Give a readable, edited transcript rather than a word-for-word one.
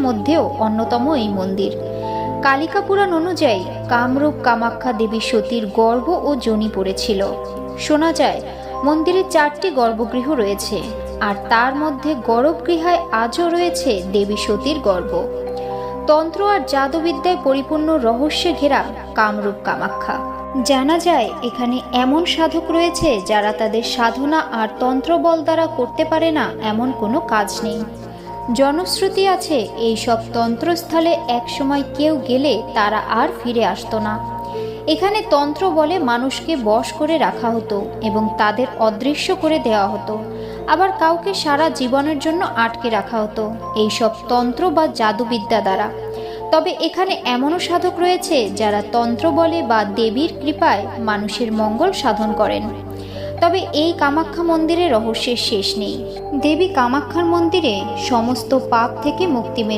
মধ্যেও অন্যতম এই মন্দির। কালিকা পুরাণ অনুযায়ী কামরূপ কামাখ্যা দেবী সতীর গর্ভ ও যোনি পড়েছিল। শোনা যায় মন্দিরে 4টি গর্ভগৃহ রয়েছে, আর তার মধ্যে গর্ভগৃহায় আজও রয়েছে দেবী সতীর গর্ভ। তন্ত্র আর জাদুবিদ্যায় পরিপূর্ণ রহস্যে ঘেরা কামরূপ কামাখ্যা। জানা যায় এখানে এমন সাধক রয়েছে যারা তাদের সাধনা আর তন্ত্রবল দ্বারা করতে পারে না এমন কোনো কাজ নেই। জনশ্রুতি আছে এই সব তন্ত্রস্থলে একসময় কেউ গেলে তারা আর ফিরে আসতো না। এখানে তন্ত্র বলে মানুষকে বশ করে রাখা হতো এবং তাদের অদৃশ্য করে দেওয়া হতো, আবার কাউকে সারা জীবনের জন্য আটকে রাখা হতো এই সব তন্ত্র বা জাদুবিদ্যা দ্বারা। তবে এখানে এমনও সাধক রয়েছে যারা তন্ত্র বলে বা দেবীর কৃপায় মানুষের মঙ্গল সাধন করেন। তবে এই কামাখ্যা মন্দিরের রহস্যের শেষ নেই। দেবী কামাখ্যার মন্দিরে সমস্ত পাপ থেকে মুক্তি মেলে।